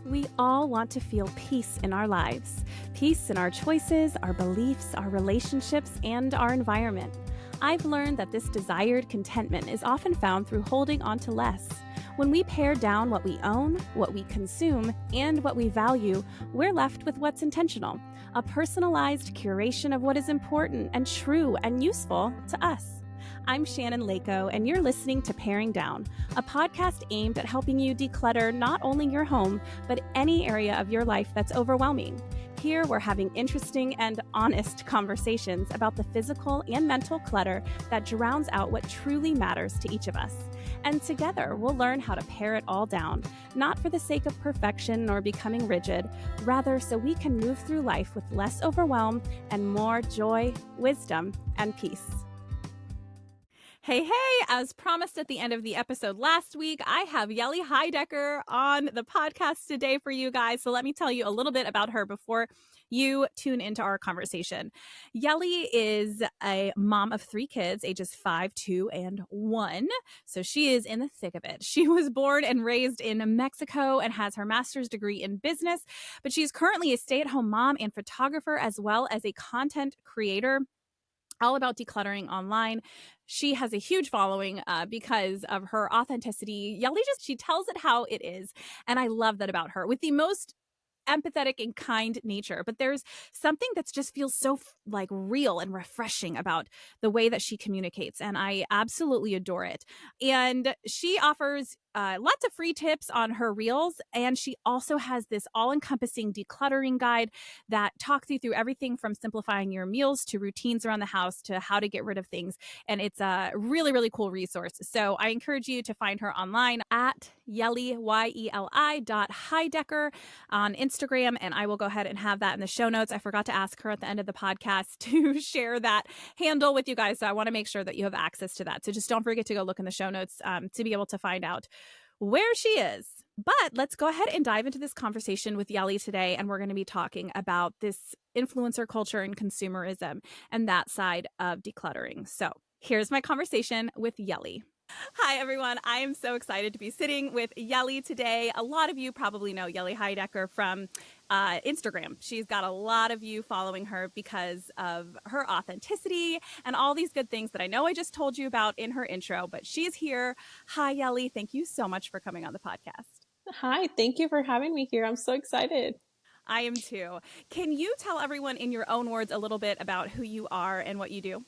We all want to feel peace in our lives. Peace in our choices, our beliefs, our relationships, and our environment. I've learned that this desired contentment is often found through holding on to less. When we pare down what we own, what we consume, and what we value, we're left with what's intentional, a personalized curation of what is important and true and useful to us. I'm Shannon Leyko, and you're listening to Paring Down, a podcast aimed at helping you declutter not only your home, but any area of your life that's overwhelming. Here, we're having interesting and honest conversations about the physical and mental clutter that drowns out what truly matters to each of us. And together, we'll learn how to pare it all down, not for the sake of perfection or becoming rigid, rather so we can move through life with less overwhelm and more joy, wisdom, and peace. Hey, as promised at the end of the episode last week, I have Yeli Heidecker on the podcast today for you guys. So let me tell you a little bit about her before you tune into our conversation. Yeli is a mom of 3 kids, ages 5, 2, and 1. So she is in the thick of it. She was born and raised in Mexico and has her master's degree in business, but she's currently a stay-at-home mom and photographer, as well as a content creator, all about decluttering online. She has a huge following because of her authenticity. Yeli she tells it how it is. And I love that about her, with the most empathetic and kind nature. But there's something that just feels so real and refreshing about the way that she communicates. And I absolutely adore it. And she offers lots of free tips on her reels. And she also has this all-encompassing decluttering guide that talks you through everything from simplifying your meals to routines around the house to how to get rid of things. And it's a really, really cool resource. So I encourage you to find her online at Yeli, Heidecker on Instagram. And I will go ahead and have that in the show notes. I forgot to ask her at the end of the podcast to share that handle with you guys. So I want to make sure that you have access to that. So just don't forget to go look in the show notes to be able to find out where she is. But let's go ahead and dive into this conversation with Yeli today. And we're going to be talking about this influencer culture and consumerism and that side of decluttering. So here's my conversation with Yeli. Hi, everyone. I am so excited to be sitting with Yeli today. A lot of you probably know Yeli Heidecker from Instagram. She's got a lot of you following her because of her authenticity and all these good things that I know I just told you about in her intro, but she's here. Hi, Yeli. Thank you so much for coming on the podcast. Hi, thank you for having me here. I'm so excited. I am too. Can you tell everyone in your own words a little bit about who you are and what you do?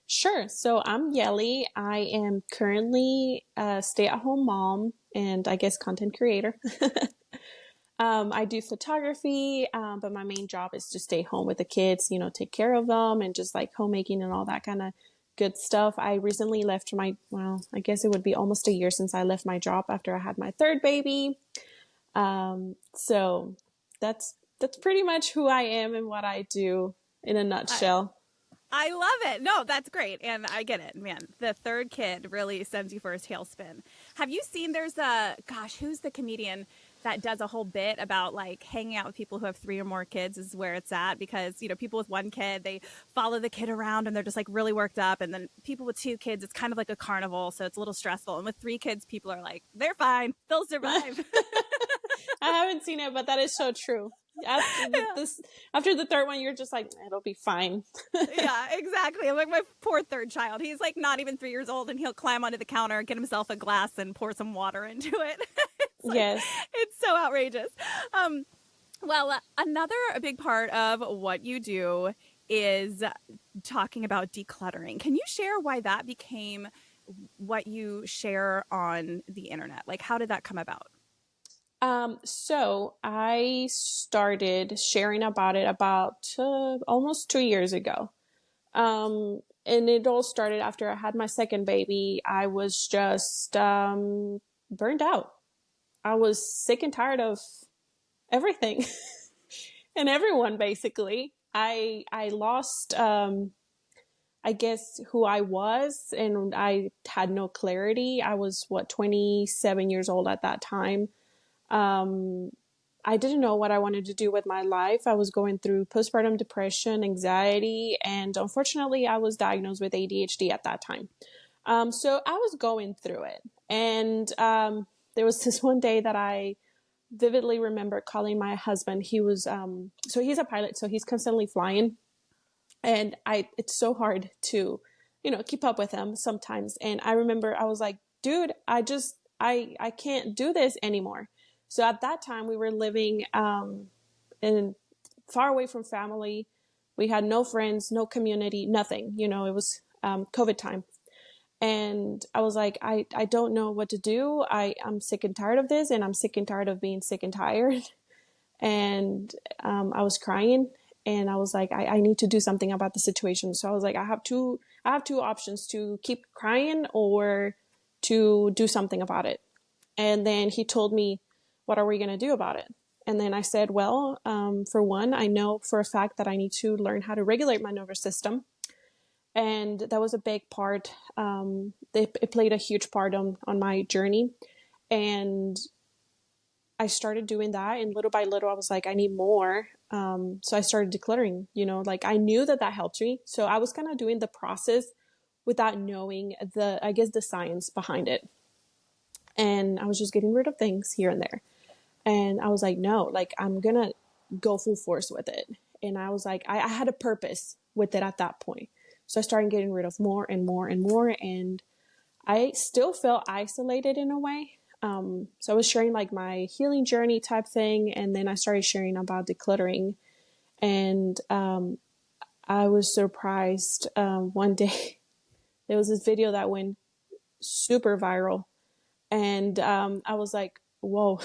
Sure. So I'm Yeli. I am currently a stay-at-home mom and I guess content creator. I do photography, but my main job is to stay home with the kids, take care of them and just like homemaking and all that kind of good stuff. I recently left I guess it would be almost a year since I left my job after I had my 3rd baby. So that's pretty much who I am and what I do in a nutshell. I love it. No, that's great. And I get it, man. The 3rd kid really sends you for a tailspin. Have you seen who's the comedian that does a whole bit about hanging out with people who have 3 or more kids is where it's at? Because, people with 1 kid, they follow the kid around and they're just really worked up. And then people with 2 kids, it's kind of like a carnival. So it's a little stressful. And with 3 kids, people are like, they're fine. They'll survive. I haven't seen it, but that is so true. After the 3rd one, you're just like, it'll be fine. Yeah, exactly. I'm like my poor 3rd child. He's not even 3 years old and he'll climb onto the counter, get himself a glass and pour some water into it. Yes. It's so outrageous. Well, another big part of what you do is talking about decluttering. Can you share why that became what you share on the internet? How did that come about? So I started sharing about it almost 2 years ago. And it all started after I had my 2nd baby. I was just, burned out. I was sick and tired of everything and everyone, basically. I lost, I guess who I was, and I had no clarity. I was 27 years old at that time. I didn't know what I wanted to do with my life. I was going through postpartum depression, anxiety, and unfortunately I was diagnosed with ADHD at that time. So I was going through it. And there was this one day that I vividly remember calling my husband. He was, so he's a pilot, so he's constantly flying. And it's so hard to, keep up with him sometimes. And I remember I was like, dude, I can't do this anymore. So at that time we were living, in far away from family. We had no friends, no community, nothing, it was, COVID time. And I was like, I don't know what to do. I'm sick and tired of this, and I'm sick and tired of being sick and tired. And I was crying, and I was like, I need to do something about the situation. So I was like, I have two options: to keep crying or to do something about it. And then he told me, what are we going to do about it? And then I said, well, for one, I know for a fact that I need to learn how to regulate my nervous system. And that was a big part. It played a huge part on my journey. And I started doing that, and little by little, I was like, I need more. So I started decluttering, like I knew that helped me. So I was kind of doing the process without knowing the science behind it. And I was just getting rid of things here and there. And I was like, no, like I'm going to go full force with it. And I was like, I had a purpose with it at that point. So I started getting rid of more and more and more. And I still felt isolated in a way. So I was sharing like my healing journey type thing. And then I started sharing about decluttering. And I was surprised. One day there was this video that went super viral. And I was like, whoa,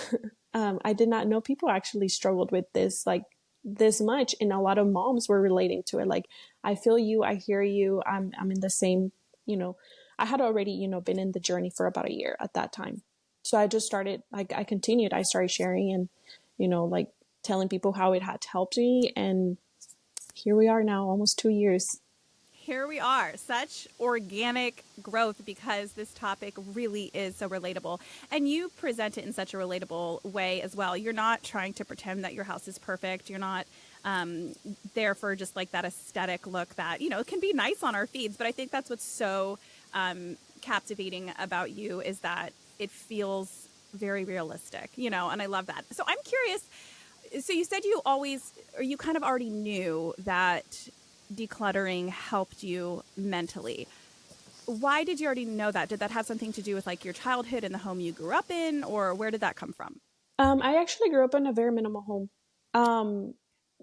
I did not know people actually struggled with this like this much. And a lot of moms were relating to it. Like, I feel you, I hear you. I'm in the same, I had already, been in the journey for about a year at that time. So I just started, like, I started sharing and, like telling people how it had helped me. And here we are now, almost 2 years. Here we are, such organic growth, because this topic really is so relatable. And you present it in such a relatable way as well. You're not trying to pretend that your house is perfect. You're not there for just like that aesthetic look that, can be nice on our feeds. But I think that's what's so captivating about you, is that it feels very realistic, and I love that. So I'm curious. So you said you kind of already knew that decluttering helped you mentally. Why did you already know that? Did that have something to do with like your childhood and the home you grew up in, or where did that come from? I actually grew up in a very minimal home.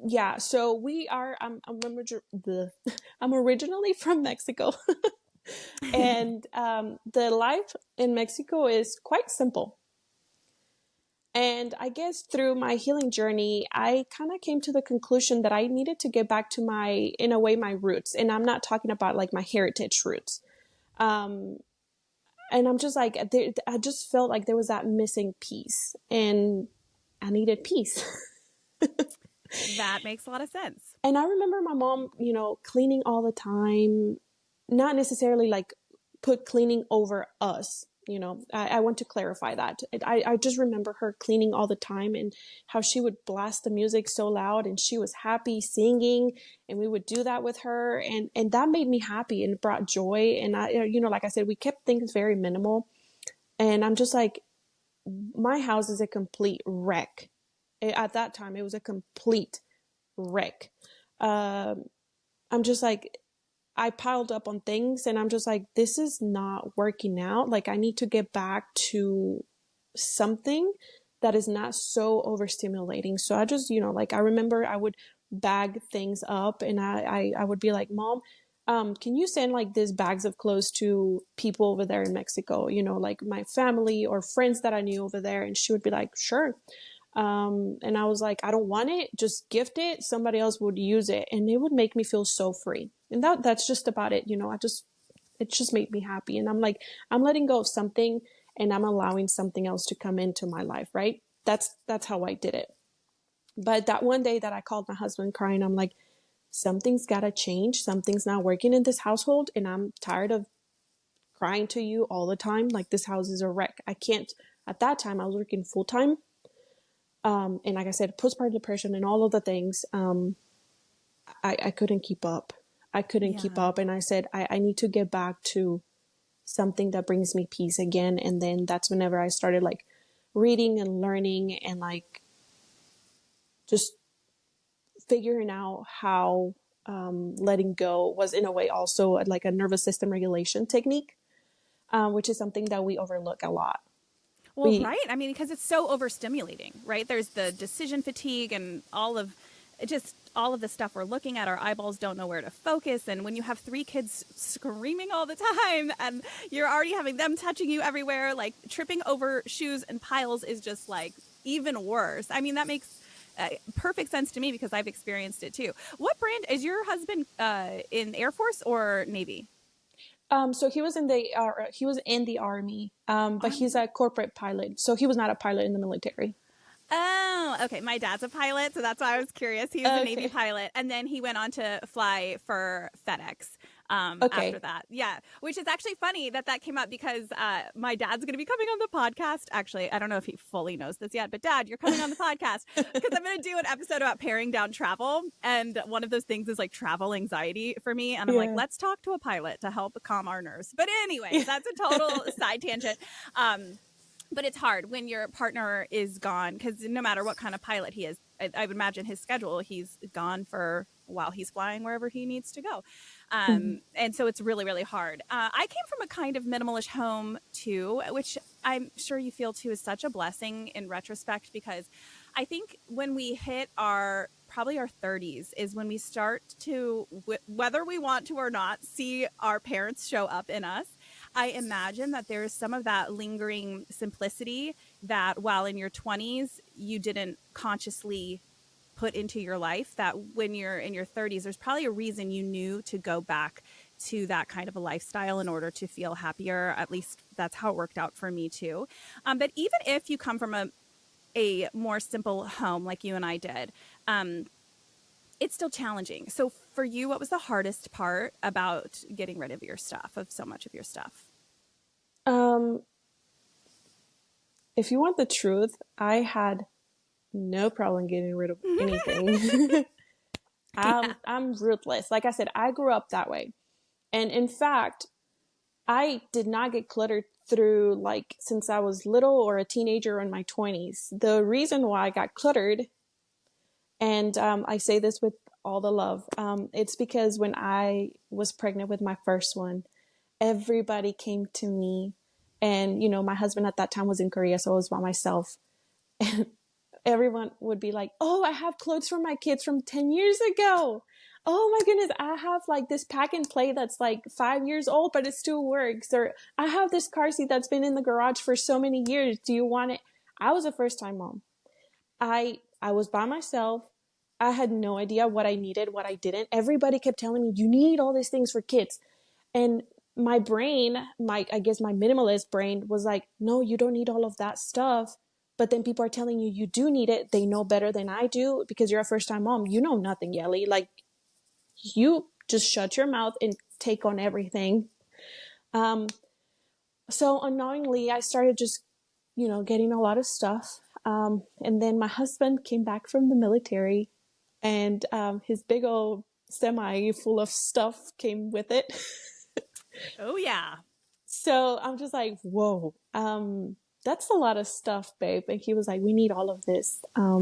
Yeah, so I'm originally from Mexico. And the life in Mexico is quite simple. And I guess through my healing journey, I kind of came to the conclusion that I needed to get back to my roots. And I'm not talking about like my heritage roots. And I'm just like, I just felt like there was that missing piece, and I needed peace. That makes a lot of sense. And I remember my mom, cleaning all the time, not necessarily like put cleaning over us. I want to clarify that. I just remember her cleaning all the time, and how she would blast the music so loud, and she was happy singing, and we would do that with her. And that made me happy and brought joy. And like I said, we kept things very minimal. And I'm just like, my house is a complete wreck. At that time, it was a complete wreck. I'm just like, I piled up on things, and I'm just like, this is not working out. Like, I need to get back to something that is not so overstimulating. So I just, like, I remember I would bag things up, and I would be like, Mom, can you send like these bags of clothes to people over there in Mexico, like my family or friends that I knew over there? And she would be like, sure. And I was like, I don't want it. Just gift it. Somebody else would use it. And it would make me feel so free. And that's just about it. It just made me happy. And I'm like, I'm letting go of something, and I'm allowing something else to come into my life. Right. That's how I did it. But that one day that I called my husband crying, I'm like, something's got to change. Something's not working in this household. And I'm tired of crying to you all the time. Like, this house is a wreck. I can't. At that time, I was working full time. And like I said, postpartum depression and all of the things, I couldn't keep up. I couldn't keep up. And I said, I need to get back to something that brings me peace again. And then that's whenever I started like reading and learning and like just figuring out how letting go was in a way also like a nervous system regulation technique, which is something that we overlook a lot. Well, right. I mean, because it's so overstimulating, right? There's the decision fatigue and all of the stuff we're looking at. Our eyeballs don't know where to focus. And when you have 3 kids screaming all the time and you're already having them touching you everywhere, like tripping over shoes and piles is just like even worse. I mean, that makes perfect sense to me because I've experienced it too. What brand is your husband in Air Force or Navy? So he was in the Army, but he's a corporate pilot. So he was not a pilot in the military. Oh, okay. My dad's a pilot, so that's why I was curious. He was a Navy pilot, and then he went on to fly for FedEx after that. Yeah, which is actually funny that came up because my dad's going to be coming on the podcast. Actually, I don't know if he fully knows this yet, but Dad, you're coming on the podcast because I'm going to do an episode about paring down travel, and one of those things is like travel anxiety for me, and I'm like, let's talk to a pilot to help calm our nerves. But anyways, that's a total side tangent. But it's hard when your partner is gone because no matter what kind of pilot he is, I would imagine his schedule, he's gone for while he's flying wherever he needs to go. And so it's really, really hard. I came from a kind of minimalist home too, which I'm sure you feel too is such a blessing in retrospect, because I think when we hit probably our 30s is when we start to, whether we want to or not, see our parents show up in us. I imagine that there's some of that lingering simplicity that while in your 20s, you didn't consciously put into your life, that when you're in your 30s, there's probably a reason you knew to go back to that kind of a lifestyle in order to feel happier. At least that's how it worked out for me too. But even if you come from a more simple home like you and I did, it's still challenging. So for you, what was the hardest part about getting rid of so much of your stuff? If you want the truth, I had no problem getting rid of anything. I'm ruthless. Like I said, I grew up that way. And in fact, I did not get cluttered through like since I was little or a teenager in my 20s. The reason why I got cluttered, and I say this with all the love, it's because when I was pregnant with my first one, everybody came to me. And, my husband at that time was in Korea, so I was by myself. And everyone would be like, oh, I have clothes for my kids from 10 years ago. Oh my goodness, I have like this pack and play that's like 5 years old, but it still works. Or I have this car seat that's been in the garage for so many years. Do you want it? I was a first time mom. I was by myself. I had no idea what I needed, what I didn't. Everybody kept telling me, you need all these things for kids. And my brain, I guess my minimalist brain was like, no, you don't need all of that stuff. But then people are telling you, you do need it. They know better than I do because you're a first time mom. You know nothing, Yeli. Like, you just shut your mouth and take on everything. So unknowingly, I started just, getting a lot of stuff. And then my husband came back from the military and his big old semi full of stuff came with it. Oh, yeah. So I'm just like, whoa, that's a lot of stuff, babe. And he was like, we need all of this. Oh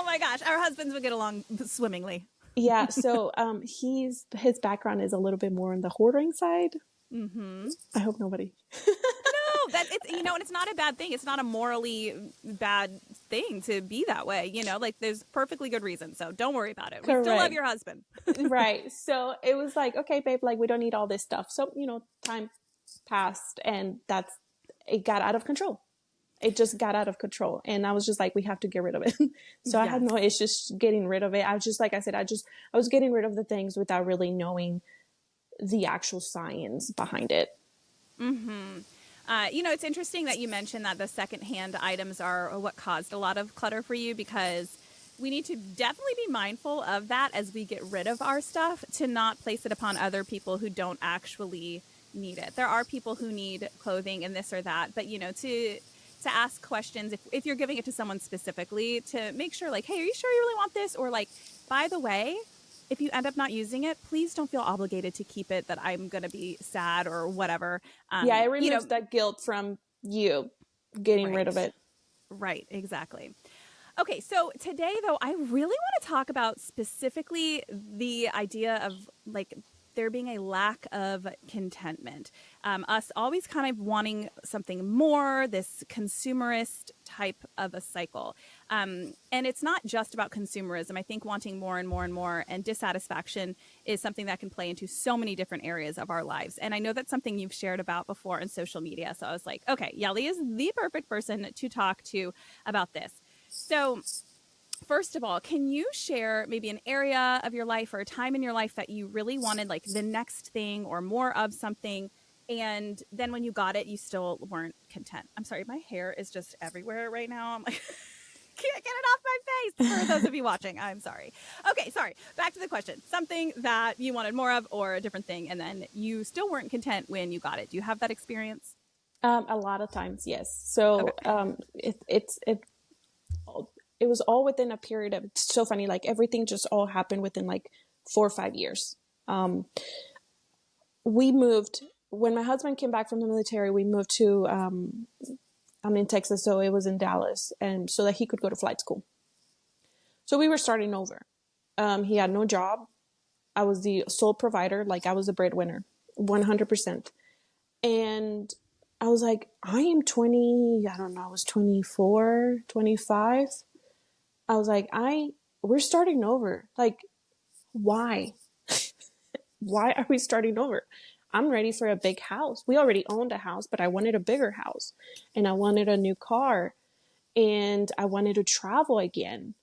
my gosh. Our husbands would get along swimmingly. Yeah. So his background is a little bit more on the hoarding side. Mm-hmm. I hope nobody. No, and it's not a bad thing. It's not a morally bad thing to be that way. Like there's perfectly good reason. So don't worry about it. Correct. We still love your husband. Right. So it was like, okay, babe, like we don't need all this stuff. So, time passed and it got out of control. It just got out of control. And I was just like, we have to get rid of it. So yes. I had no issues getting rid of it. I was just, like I said, I was getting rid of the things without really knowing the actual science behind it. Mm-hmm. It's interesting that you mentioned that the secondhand items are what caused a lot of clutter for you, because we need to definitely be mindful of that as we get rid of our stuff, to not place it upon other people who don't actually need it. There are people who need clothing and this or that, but to ask questions if you're giving it to someone specifically, to make sure like, hey, are you sure you really want this? Or like, by the way, if you end up not using it, please don't feel obligated to keep it, that I'm going to be sad or whatever. Yeah, it removes that guilt from you. getting rid of Right. it. Right. Exactly. Okay, so today though, I really want to talk about specifically the idea of like there being a lack of contentment. Us always kind of wanting something more, this consumerist type of a cycle. And it's not just about consumerism. I think wanting more and more and more and dissatisfaction is something that can play into so many different areas of our lives. And I know that's something you've shared about before on social media. So I was like, okay, Yeli is the perfect person to talk to about this. So, first of all, can you share maybe an area of your life or a time in your life that you really wanted like the next thing or more of something, and then when you got it, you still weren't content? I'm sorry, my hair is just everywhere right now. I'm like, can't get it off my face. For those of you watching, I'm sorry. Okay, sorry. Back to the question. Something that you wanted more of or a different thing, and then you still weren't content when you got it. Do you have that experience? A lot of times, yes. So Okay. it was all within a period of, it's so funny, like everything just all happened within like 4 or 5 years. We moved, when my husband came back from the military, we moved to, I'm in Texas, so it was in Dallas, and so that he could go to flight school. So we were starting over. He had no job. I was the sole provider, like I was the breadwinner, 100%. And I was like, I am 20, I don't know, I was 24, 25. I was like, we're starting over. Like, why? Why are we starting over? I'm ready for a big house. We already owned a house, but I wanted a bigger house and I wanted a new car and I wanted to travel again.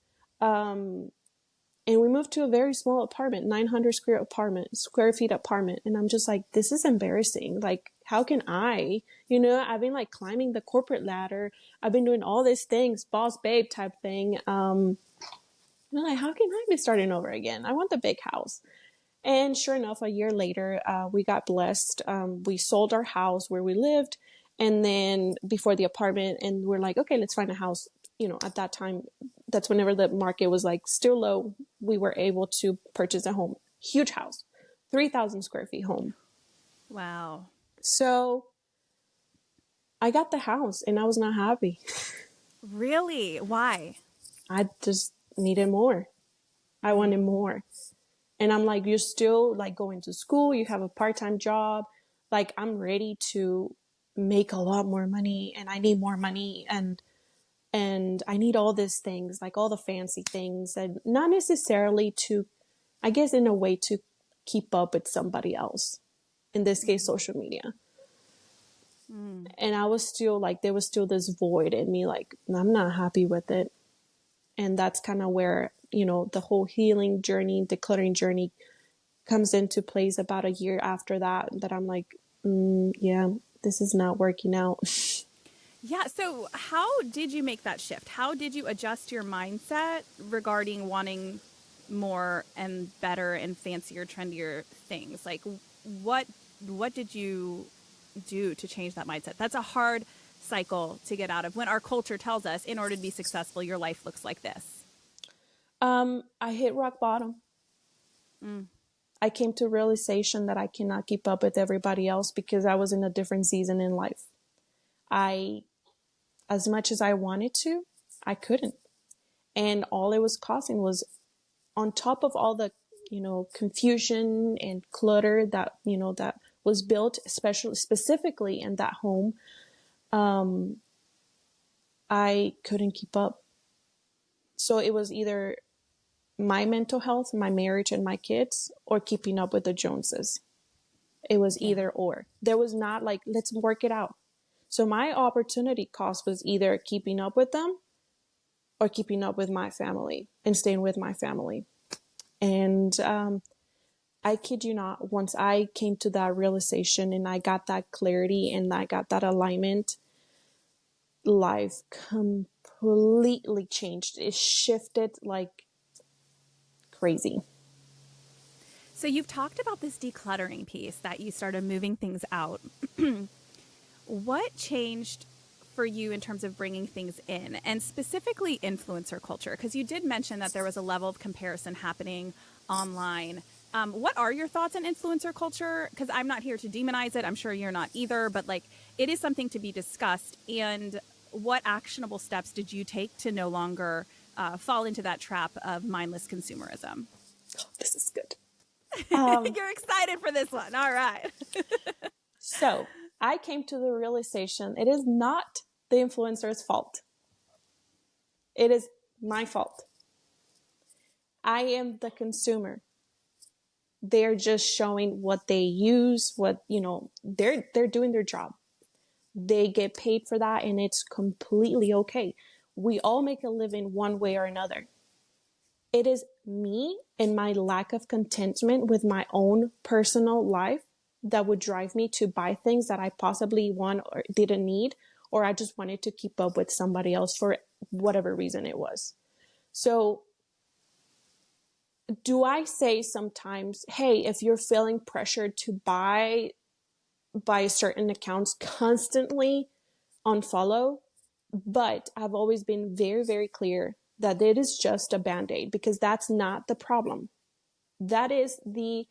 And we moved to a very small apartment, 900 square feet apartment. And I'm just like, this is embarrassing. Like, how can I've been like climbing the corporate ladder. I've been doing all these things, boss babe type thing. And I'm like, how can I be starting over again? I want the big house. And sure enough, a year later, we got blessed. We sold our house where we lived. And then before the apartment, and we're like, okay, let's find a house. At that time, that's whenever the market was like still low, we were able to purchase a home. Huge house, 3,000 square feet home. Wow. So I got the house and I was not happy. Really? Why? I just needed more. I wanted more. And I'm like, you're still like going to school, you have a part-time job. Like, I'm ready to make a lot more money and I need more money and I need all these things, like all the fancy things, and not necessarily to, I guess in a way, to keep up with somebody else. In this case, social media. And I was still like, there was still this void in me, like, I'm not happy with it. And that's kind of where, the whole healing journey, decluttering journey comes into place about a year after that I'm like, yeah, this is not working out. Yeah. So, how did you make that shift? How did you adjust your mindset regarding wanting more and better and fancier, trendier things? Like, what did you do to change that mindset? That's a hard cycle to get out of when our culture tells us in order to be successful, your life looks like this. I hit rock bottom. I came to realization that I cannot keep up with everybody else because I was in a different season in life. As much as I wanted to, I couldn't. And all it was causing was, on top of all the, confusion and clutter that, that was built, specifically in that home, I couldn't keep up. So it was either my mental health, my marriage, and my kids, or keeping up with the Joneses. It was either or. There was not like, let's work it out. So my opportunity cost was either keeping up with them or keeping up with my family and staying with my family. And I kid you not, once I came to that realization and I got that clarity and I got that alignment, life completely changed. It shifted like crazy. So, you've talked about this decluttering piece that you started moving things out. What changed for you in terms of bringing things in, and specifically influencer culture? Because you did mention that there was a level of comparison happening online. What are your thoughts on influencer culture? Because I'm not here to demonize it. I'm sure you're not either, but like, it is something to be discussed. And what actionable steps did you take to no longer fall into that trap of mindless consumerism? Oh, this is good. You're excited for this one. All right. So I came to the realization it is not the influencer's fault. It is my fault. I am the consumer. They're just showing what they use, what, they're doing their job. They get paid for that, and it's completely okay. We all make a living one way or another. It is me and my lack of contentment with my own personal life that would drive me to buy things that I possibly want or didn't need, or I just wanted to keep up with somebody else for whatever reason it was. So do I say sometimes, hey, if you're feeling pressured to buy certain accounts, constantly unfollow? But I've always been very, very clear that it is just a Band-Aid, because that's not the problem. That is the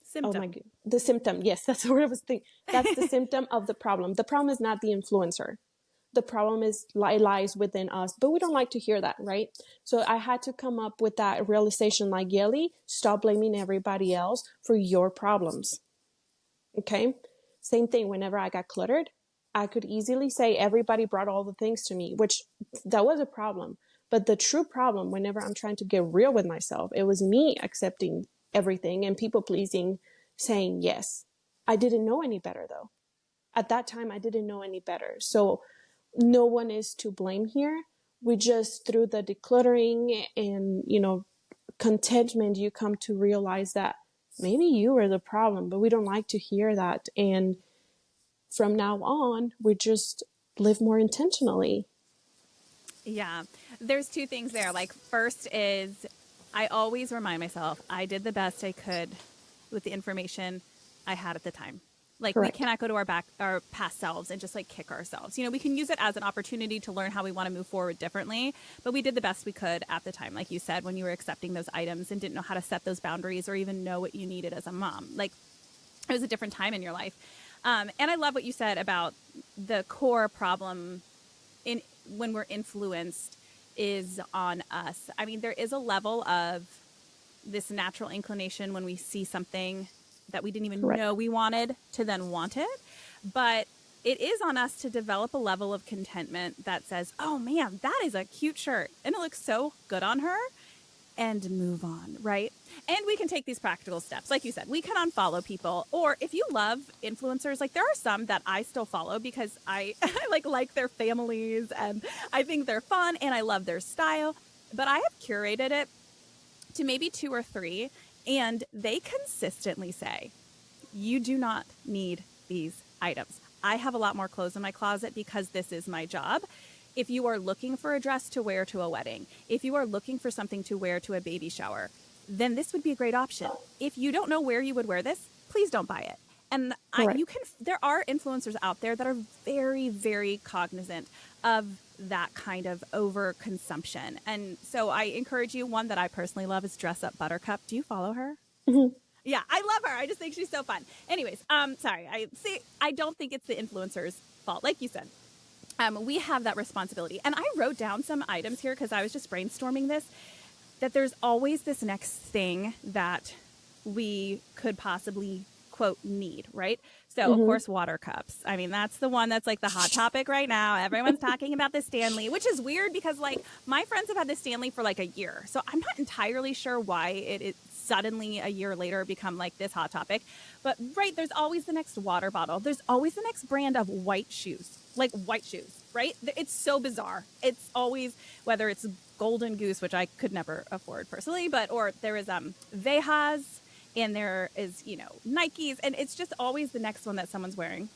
symptom. The symptom. Yes, that's what I was thinking. That's the symptom of the problem. The problem is not the influencer. The problem lies within us, but we don't like to hear that, right? So I had to come up with that realization, like, Yeli, stop blaming everybody else for your problems. Okay? Same thing, whenever I got cluttered, I could easily say everybody brought all the things to me, which that was a problem. But the true problem, whenever I'm trying to get real with myself, it was me accepting everything and people pleasing, saying yes. I didn't know any better, though. At that time, I didn't know any better. So no one is to blame here. We just, through the decluttering and, contentment, you come to realize that maybe you are the problem, but we don't like to hear that. And from now on, we just live more intentionally. Yeah. There's two things there. Like, first is I always remind myself I did the best I could with the information I had at the time. Like, Correct. We cannot go to our past selves and just like kick ourselves. We can use it as an opportunity to learn how we want to move forward differently, but we did the best we could at the time. Like you said, when you were accepting those items and didn't know how to set those boundaries or even know what you needed as a mom. Like, it was a different time in your life. And I love what you said about the core problem when we're influenced is on us. I mean, there is a level of this natural inclination when we see something that we didn't even Correct. know we wanted to then want it. But it is on us to develop a level of contentment that says, oh man, that is a cute shirt and it looks so good on her, and move on, right? And we can take these practical steps. Like you said, we can unfollow people. Or if you love influencers, like there are some that I still follow because I like their families and I think they're fun and I love their style. But I have curated it to maybe 2 or 3, and they consistently say, you do not need these items. I have a lot more clothes in my closet because this is my job. If you are looking for a dress to wear to a wedding, if you are looking for something to wear to a baby shower, then this would be a great option. If you don't know where you would wear this, please don't buy it. And there are influencers out there that are very, very cognizant of that kind of overconsumption. And so I encourage you, one that I personally love is Dress Up Buttercup. Do you follow her? Mm-hmm. Yeah, I love her. I just think she's so fun. Anyways, sorry. I don't think it's the influencer's fault. Like you said, we have that responsibility. And I wrote down some items here because I was just brainstorming this, that there's always this next thing that we could possibly, quote, need, right? So, Of course, water cups. I mean, that's the one that's like the hot topic right now. Everyone's talking about the Stanley, which is weird because like my friends have had the Stanley for like a year. So I'm not entirely sure why it suddenly a year later become like this hot topic. But right, there's always the next water bottle. There's always the next brand of white shoes, right? It's so bizarre. It's always, whether it's Golden Goose, which I could never afford personally, or there is Vejas, and there is, Nikes, and it's just always the next one that someone's wearing.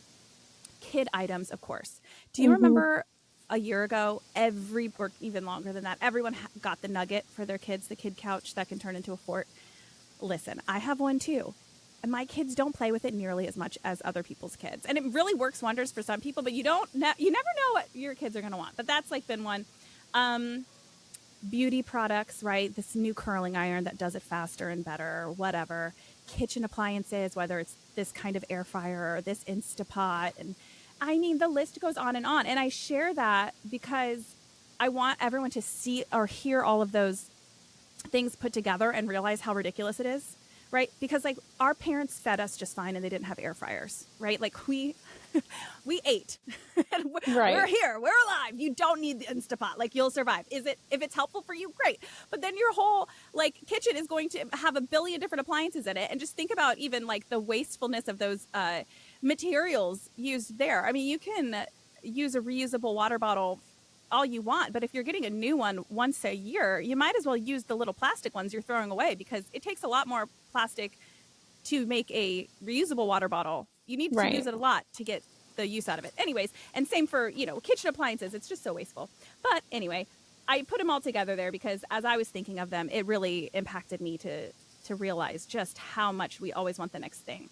Kid items, of course. Do you remember a year ago, or even longer than that, everyone got the Nugget for their kids, the kid couch that can turn into a fort? Listen, I have one too. And my kids don't play with it nearly as much as other people's kids. And it really works wonders for some people, but you never know what your kids are going to want. But that's like been one. Beauty products, right? This new curling iron that does it faster and better, or whatever. Kitchen appliances, whether it's this kind of air fryer or this Instapot. And I mean, the list goes on. And I share that because I want everyone to see or hear all of those things put together and realize how ridiculous it is, right? Because like our parents fed us just fine and they didn't have air fryers, right? Like we ate and we're Right. here, we're alive. You don't need the Instapot, like you'll survive. Is it, if it's helpful for you, great. But then your whole like kitchen is going to have a billion different appliances in it. And just think about even like the wastefulness of those materials used there. I mean, you can use a reusable water bottle all you want, but if you're getting a new one once a year, you might as well use the little plastic ones you're throwing away, because it takes a lot more plastic to make a reusable water bottle. You need to use Right. it a lot to get the use out of it. Anyways, and same for, kitchen appliances. It's just so wasteful. But anyway, I put them all together there because as I was thinking of them, it really impacted me to realize just how much we always want the next thing.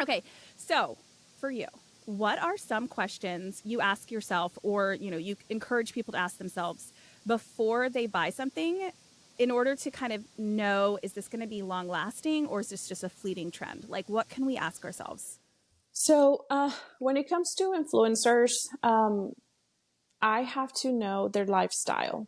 Okay, so for you, what are some questions you ask yourself, or you encourage people to ask themselves before they buy something, in order to kind of know, is this going to be long lasting or is this just a fleeting trend? Like, what can we ask ourselves? So when it comes to influencers, I have to know their lifestyle.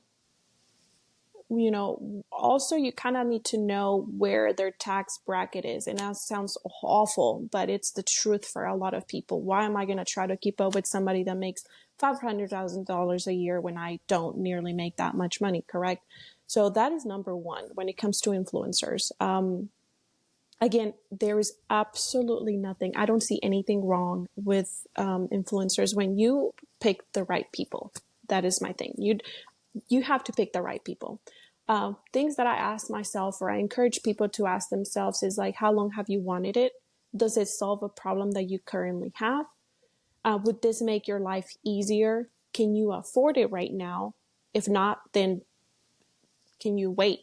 Also you kind of need to know where their tax bracket is. And that sounds awful, but it's the truth for a lot of people. Why am I going to try to keep up with somebody that makes $500,000 a year when I don't nearly make that much money, correct? So that is number one when it comes to influencers. Again, there is absolutely nothing. I don't see anything wrong with influencers when you pick the right people. That is my thing. You have to pick the right people. Things that I ask myself, or I encourage people to ask themselves, is like, how long have you wanted it? Does it solve a problem that you currently have? Would this make your life easier? Can you afford it right now? If not, then can you wait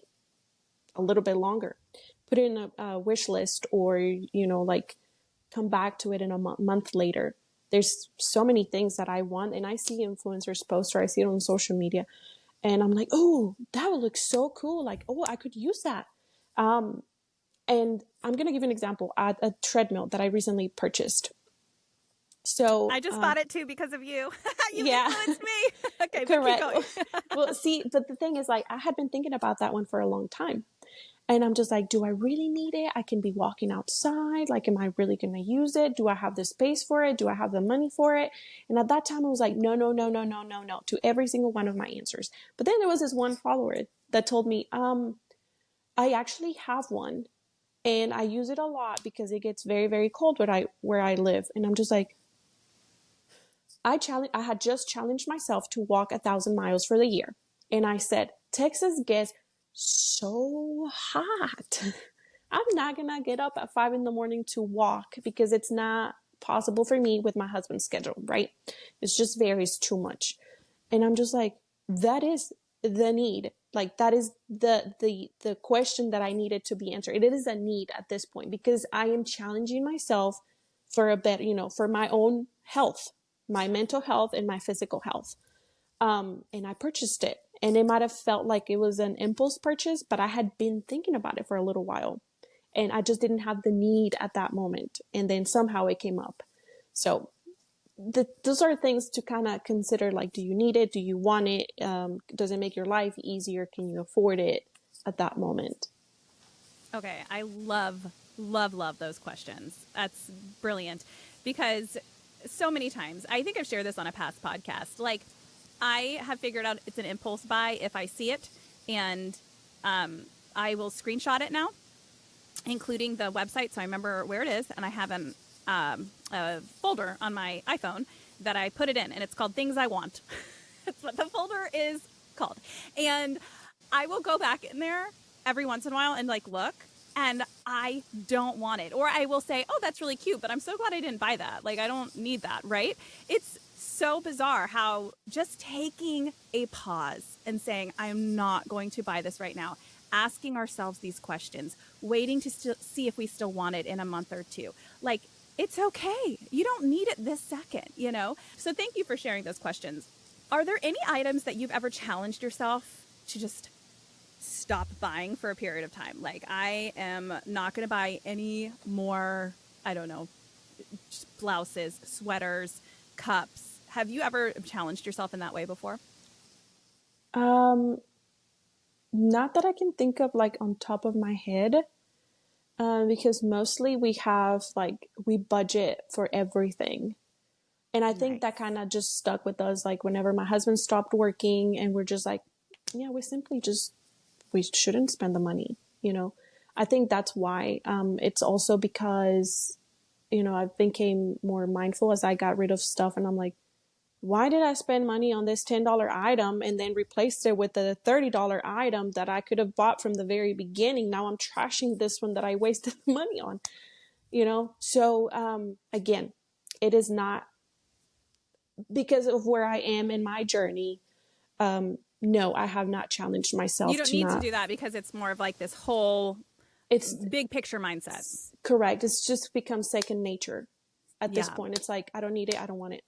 a little bit longer? Put it in a wish list, or, like come back to it in a month later. There's so many things that I want, and I see influencers post, or I see it on social media, and I'm like, oh, that would look so cool. Like, oh, I could use that. And I'm going to give an example. A treadmill that I recently purchased. So I just bought it too because of you. You yeah, influenced me. Okay, but keep correct. going. Well, see, but the thing is, like, I had been thinking about that one for a long time. And I'm just like, do I really need it? I can be walking outside. Like, am I really going to use it? Do I have the space for it? Do I have the money for it? And at that time, I was like, no, no, no, no, no, no, no, to every single one of my answers. But then there was this one follower that told me, I actually have one and I use it a lot because it gets very, very cold where I live. And I'm just like, I had just challenged myself to walk 1,000 miles for the year. And I said, Texas gets so hot. I'm not going to get up at 5 a.m. to walk because it's not possible for me with my husband's schedule, right? It just varies too much. And I'm just like, that is the need. Like, that is the question that I needed to be answered. It is a need at this point because I am challenging myself for a better, for my own health, my mental health and my physical health. And I purchased it. And it might have felt like it was an impulse purchase, but I had been thinking about it for a little while. And I just didn't have the need at that moment. And then somehow it came up. So those are things to kind of consider. Like, do you need it? Do you want it? Does it make your life easier? Can you afford it at that moment? Okay, I love, love, love those questions. That's brilliant because so many times, I think I've shared this on a past podcast, like I have figured out it's an impulse buy if I see it, and I will screenshot it now, including the website so I remember where it is, and I have a folder on my iPhone that I put it in, and it's called Things I Want. That's what the folder is called. And I will go back in there every once in a while and like look, and I don't want it. Or I will say, oh, that's really cute, but I'm so glad I didn't buy that. Like, I don't need that, right? It's so bizarre how just taking a pause and saying, I'm not going to buy this right now, asking ourselves these questions, waiting to see if we still want it in a month or two. Like, it's okay. You don't need it this second, So thank you for sharing those questions. Are there any items that you've ever challenged yourself to just stop buying for a period of time? Like, I am not going to buy any more, I don't know, blouses, sweaters, cups. Have you ever challenged yourself in that way before? Um, Not that I can think of like on top of my head, because mostly we budget for everything. And I think that Nice. kind of just stuck with us. Like whenever my husband stopped working and we're just like, yeah, we shouldn't spend the money, you know? I think that's why. It's also because, I became more mindful as I got rid of stuff and I'm like, why did I spend money on this $10 item and then replaced it with a $30 item that I could have bought from the very beginning? Now I'm trashing this one that I wasted money on, So, again, it is not because of where I am in my journey. No, I have not challenged You myself don't to need to not. do that because it's more of like this whole It's big picture mindset. correct. It's just become second nature at this Yeah. point. It's like, I don't need it. I don't want it.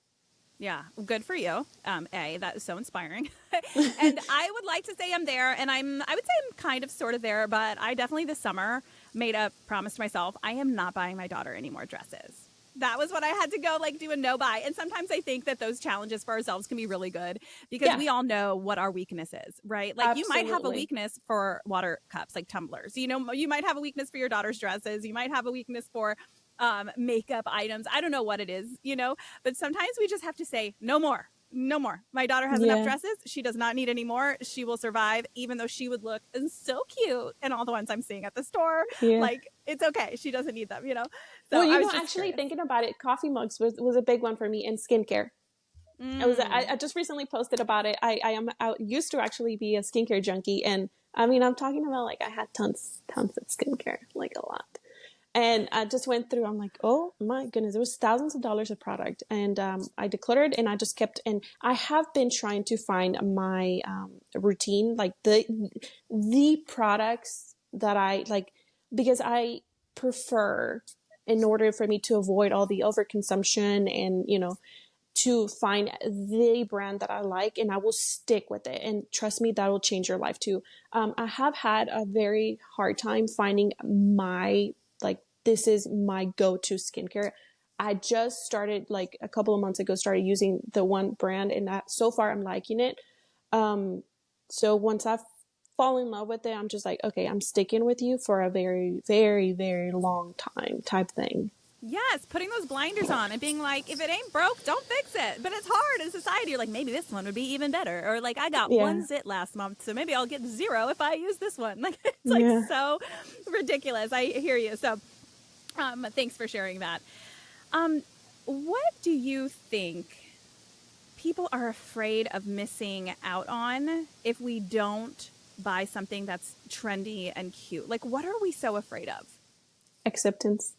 Yeah, good for you. That is so inspiring. And I would like to say I'm there, and I would say I'm kind of sort of there, but I definitely this summer made a promise to myself. I am not buying my daughter any more dresses. That was what I had to go like do a no buy. And sometimes I think that those challenges for ourselves can be really good because Yeah, we all know what our weakness is, right? Like you might have a absolutely. weakness for water cups, like tumblers. You might have a weakness for your daughter's dresses. You might have a weakness for makeup items. I don't know what it is, but sometimes we just have to say, no more. No more. My daughter has enough Yeah. dresses. She does not need any more. She will survive, even though she would look so cute and all the ones I'm seeing at the store. Yeah. Like, it's okay. She doesn't need them. So Well, I was just actually curious. thinking about it, coffee mugs was a big one for me, and skincare. I just recently posted about it. I used to actually be a skincare junkie, and I mean, I'm talking about like I had tons of skincare, like a lot. And I just went through, I'm like, oh my goodness, it was thousands of dollars of product. And I decluttered and I just kept, and I have been trying to find my routine, like the products that I like, because I prefer, in order for me to avoid all the overconsumption and, to find the brand that I like, and I will stick with it. And trust me, that will change your life too. I have had a very hard time finding this is my go-to skincare. I just started like a couple of months ago, started using the one brand, and that so far I'm liking it. So once I fall in love with it, I'm just like, okay, I'm sticking with you for a very, very, very long time type thing. Yes, putting those blinders on and being like, if it ain't broke, don't fix it. But it's hard in society. You're like, maybe this one would be even better. Or like, I got Yeah. one zit last month, so maybe I'll get 0 if I use this one. Like, it's like Yeah. so ridiculous. I hear you. So thanks for sharing that. What do you think people are afraid of missing out on if we don't buy something that's trendy and cute? Like, what are we so afraid of? Acceptance.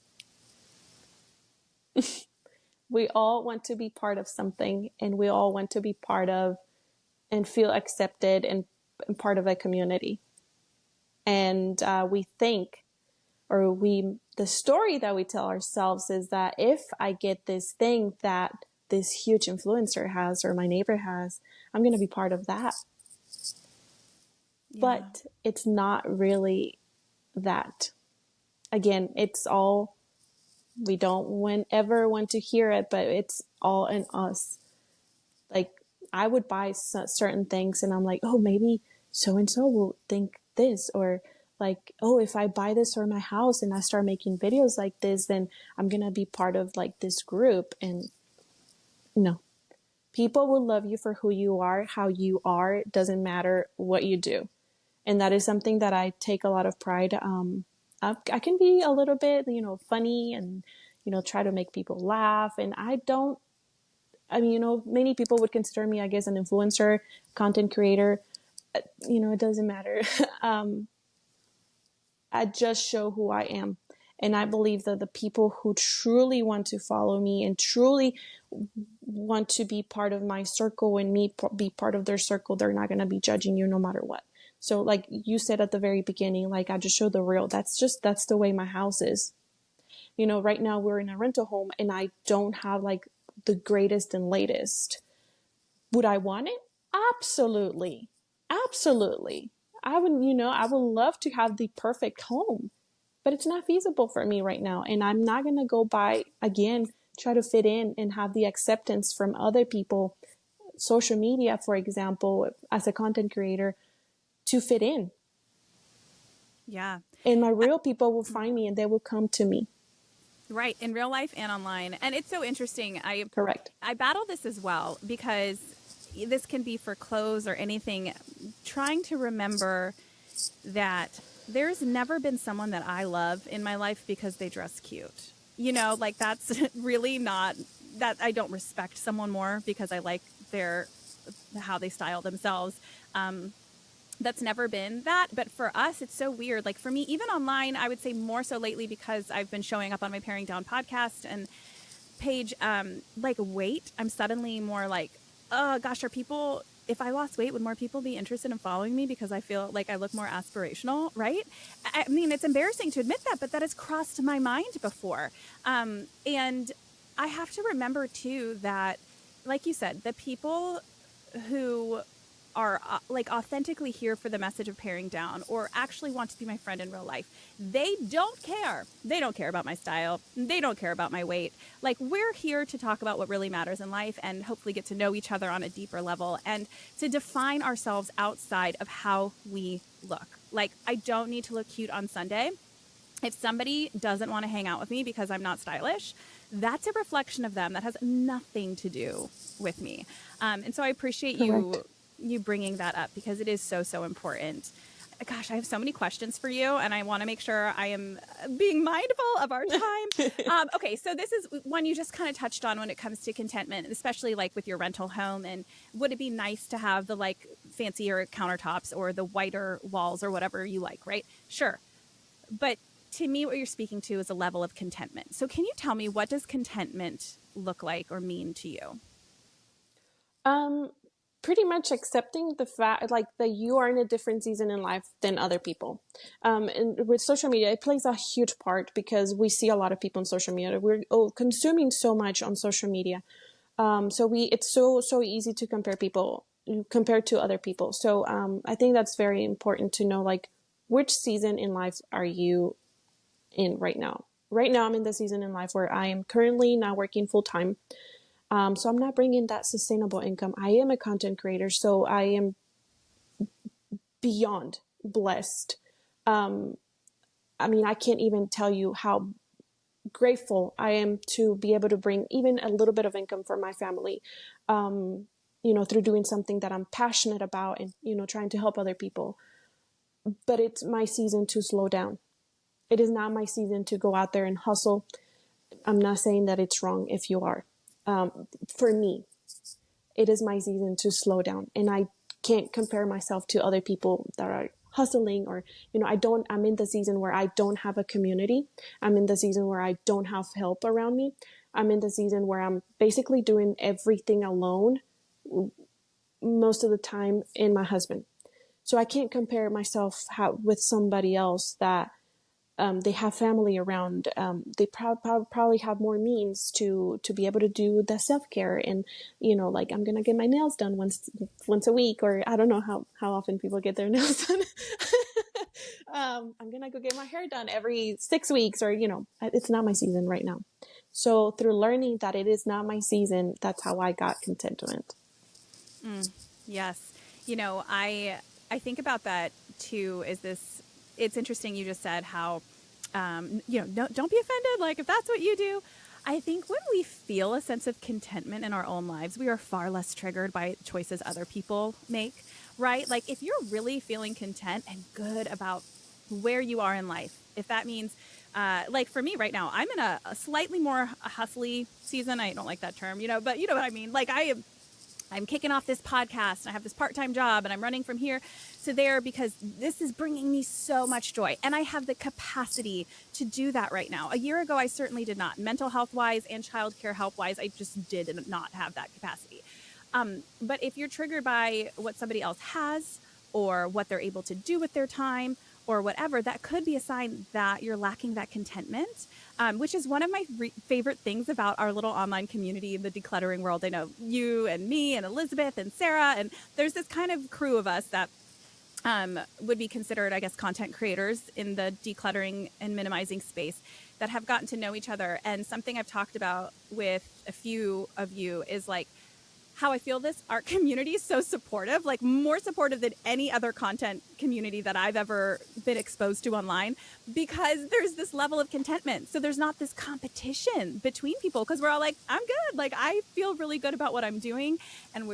We all want to be part of something, and we all want to be part of and feel accepted and part of a community. And we think, the story that we tell ourselves is that if I get this thing that this huge influencer has or my neighbor has, I'm going to be part of that. Yeah. But it's not really that. Again, it's all, we don't ever want to hear it, but it's all in us. Like, I would buy certain things and I'm like, oh, maybe so-and-so will think this, or like, oh, if I buy this for my house and I start making videos like this, then I'm going to be part of like this group. And no, people will love you for who you are, how you are. It doesn't matter what you do. And that is something that I take a lot of pride. I can be a little bit, funny and, try to make people laugh. And many people would consider me, I guess, an influencer, content creator. It doesn't matter. I just show who I am. And I believe that the people who truly want to follow me and truly want to be part of my circle and me be part of their circle, they're not going to be judging you no matter what. So like you said at the very beginning, like I just show the real. That's the way my house is. Right now we're in a rental home and I don't have like the greatest and latest. Would I want it? Absolutely. Absolutely. I would love to have the perfect home, but it's not feasible for me right now. And I'm not going to go buy again try to fit in and have the acceptance from other people, social media, for example, as a content creator, to fit in. Yeah. And my real people will find me and they will come to me. Right. In real life and online. And it's so interesting. Correct. I battle this as well because this can be for clothes or anything. Trying to remember that there's never been someone that I love in my life because they dress cute. You know, like that's really not that I don't respect someone more because I like how they style themselves. That's never been that. But for us, it's so weird. Like for me, even online, I would say more so lately because I've been showing up on my Paring Down podcast and page, like weight. I'm suddenly more like, oh gosh, if I lost weight, would more people be interested in following me because I feel like I look more aspirational, right? I mean, it's embarrassing to admit that, but that has crossed my mind before. And I have to remember too that, like you said, the people who are like authentically here for the message of paring down or actually want to be my friend in real life, they don't care. They don't care about my style. They don't care about my weight. Like we're here to talk about what really matters in life and hopefully get to know each other on a deeper level and to define ourselves outside of how we look. Like I don't need to look cute on Sunday. If somebody doesn't want to hang out with me because I'm not stylish, that's a reflection of them. That has nothing to do with me. And so I appreciate you bringing that up because it is so, so important. Gosh, I have so many questions for you and I want to make sure I am being mindful of our time. Okay, so this is one you just kind of touched on when it comes to contentment, especially like with your rental home. And would it be nice to have the like fancier countertops or the whiter walls or whatever you like, right? Sure. But to me, what you're speaking to is a level of contentment. So can you tell me, what does contentment look like or mean to you? Pretty much accepting the fact like that you are in a different season in life than other people. And with social media, it plays a huge part because we see a lot of people on social media. We're consuming so much on social media. It's so easy to compare people compared to other people. So I think that's very important to know, like, which season in life are you in right now? Right now, I'm in the season in life where I am currently not working full time. So I'm not bringing that sustainable income. I am a content creator, so I am beyond blessed. I mean, I can't even tell you how grateful I am to be able to bring even a little bit of income for my family, through doing something that I'm passionate about and, trying to help other people. But it's my season to slow down. It is not my season to go out there and hustle. I'm not saying that it's wrong if you are. For me, it is my season to slow down, and I can't compare myself to other people that are hustling or, I'm in the season where I don't have a community. I'm in the season where I don't have help around me. I'm in the season where I'm basically doing everything alone most of the time in my husband. So I can't compare myself with somebody else that they have family around. They probably have more means to be able to do the self-care and, like I'm going to get my nails done once a week, or I don't know how often people get their nails done. I'm going to go get my hair done every 6 weeks, or, it's not my season right now. So through learning that it is not my season, that's how I got contentment. Yes. I think about that too, it's interesting. You just said how, don't be offended. Like if that's what you do, I think when we feel a sense of contentment in our own lives, we are far less triggered by choices other people make, right? Like if you're really feeling content and good about where you are in life, if that means, like for me right now, I'm in a slightly more hustly season. I don't like that term, but you know what I mean? Like I'm kicking off this podcast and I have this part-time job and I'm running from here to there because this is bringing me so much joy. And I have the capacity to do that right now. A year ago, I certainly did not. Mental health wise and childcare health wise, I just did not have that capacity. But if you're triggered by what somebody else has or what they're able to do with their time or whatever, that could be a sign that you're lacking that contentment, which is one of my favorite things about our little online community in the decluttering world. I know you and me and Elizabeth and Sarah, and there's this kind of crew of us that would be considered, I guess, content creators in the decluttering and minimizing space. that have gotten to know each other. And something I've talked about with a few of you is like how I feel our community is so supportive, like more supportive than any other content community that I've ever been exposed to online, because there's this level of contentment. So there's not this competition between people, because we're all like, I'm good. Like, I feel really good about what I'm doing. And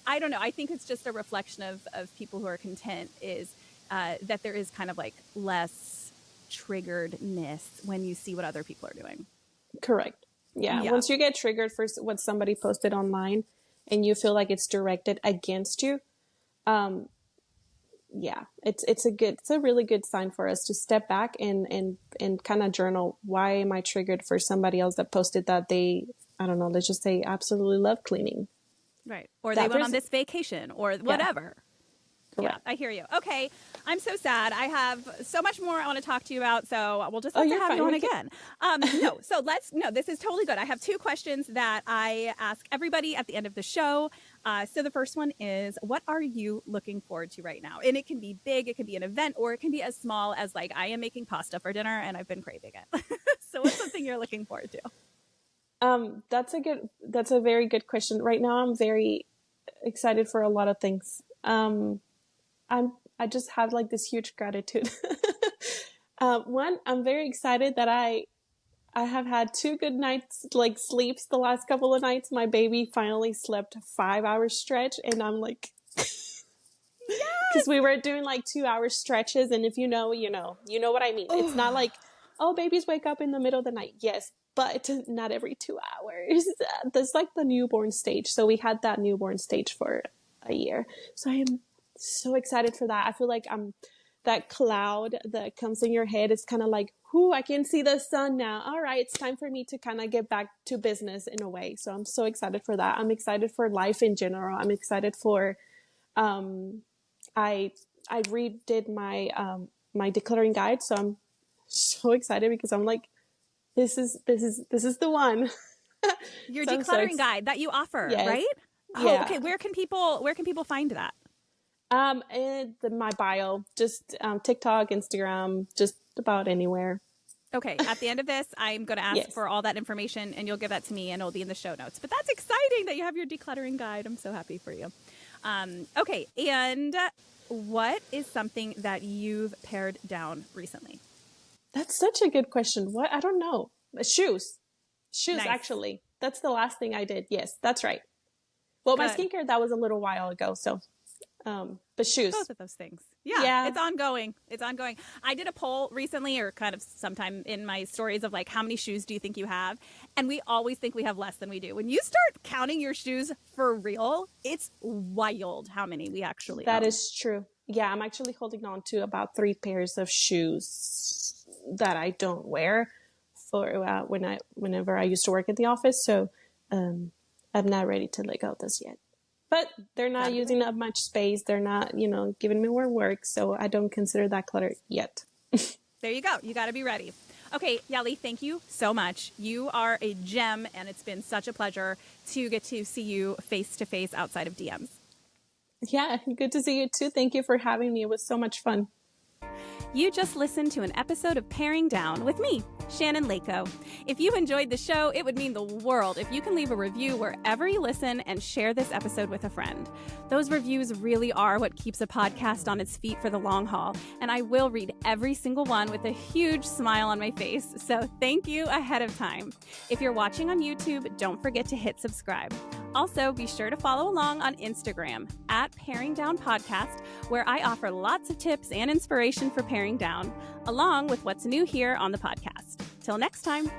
I don't know. I think it's just a reflection of people who are content is that there is kind of like less triggeredness when you see what other people are doing. Correct. Yeah. Once you get triggered for what somebody posted online and you feel like it's directed against you, it's a really good sign for us to step back and kind of journal. Why am I triggered for somebody else that posted that they, I don't know, let's just say absolutely love cleaning. Right. Or they went on this vacation or whatever. Yeah, I hear you. Okay. I'm so sad. I have so much more I want to talk to you about. So we'll just have to have you on again. This is totally good. I have 2 questions that I ask everybody at the end of the show. So the first one is, what are you looking forward to right now? And it can be big, it can be an event, or it can be as small as like, I am making pasta for dinner and I've been craving it. So what's something you're looking forward to? That's a very good question. Right now, I'm very excited for a lot of things. I just have like this huge gratitude. One, I'm very excited that I have had 2 good nights, like sleeps the last couple of nights. My baby finally slept a 5-hour stretch, and I'm like, because we were doing like 2-hour stretches, and if you know what I mean. It's not like, oh, babies wake up in the middle of the night. Yes, but not every 2 hours. That's like the newborn stage. So we had that newborn stage for a year. So I am so excited for that. I feel like that cloud that comes in your head. It's kind of like, whoo, I can see the sun now. All right, it's time for me to kind of get back to business in a way. So I'm so excited for that. I'm excited for life in general. I'm excited for, I redid my decluttering guide. So I'm so excited because I'm like, this is the one. Your decluttering guide that you offer, right? Oh, okay. Where can people find that? In my bio, just TikTok, Instagram, just about anywhere. Okay. At the end of this, I'm going to ask for all that information, and you'll give that to me, and it'll be in the show notes. But that's exciting that you have your decluttering guide. I'm so happy for you. Okay. And what is something that you've pared down recently? That's such a good question. What? I don't know. Shoes, nice. Actually. That's the last thing I did. Yes, that's right. Well, good. My skincare, that was a little while ago. So, but shoes. Both of those things. Yeah. It's ongoing. I did a poll recently, or kind of sometime in my stories, of like, how many shoes do you think you have? And we always think we have less than we do. When you start counting your shoes for real, it's wild how many we actually own. That is true. Yeah, I'm actually holding on to about 3 pairs of shoes that I don't wear for whenever I used to work at the office. So I'm not ready to let go of this yet. But they're not using up much space. They're not, giving me more work. So I don't consider that clutter yet. There you go. You got to be ready. Okay, Yeli, thank you so much. You are a gem, and it's been such a pleasure to get to see you face to face outside of DMs. Yeah, good to see you too. Thank you for having me. It was so much fun. You just listened to an episode of Paring Down with me, Shannon Leyko. If you enjoyed the show, it would mean the world if you can leave a review wherever you listen and share this episode with a friend. Those reviews really are what keeps a podcast on its feet for the long haul, and I will read every single one with a huge smile on my face, so thank you ahead of time. If you're watching on YouTube, don't forget to hit subscribe. Also, be sure to follow along on Instagram at Paring Down Podcast, where I offer lots of tips and inspiration for paring down, along with what's new here on the podcast. Till next time.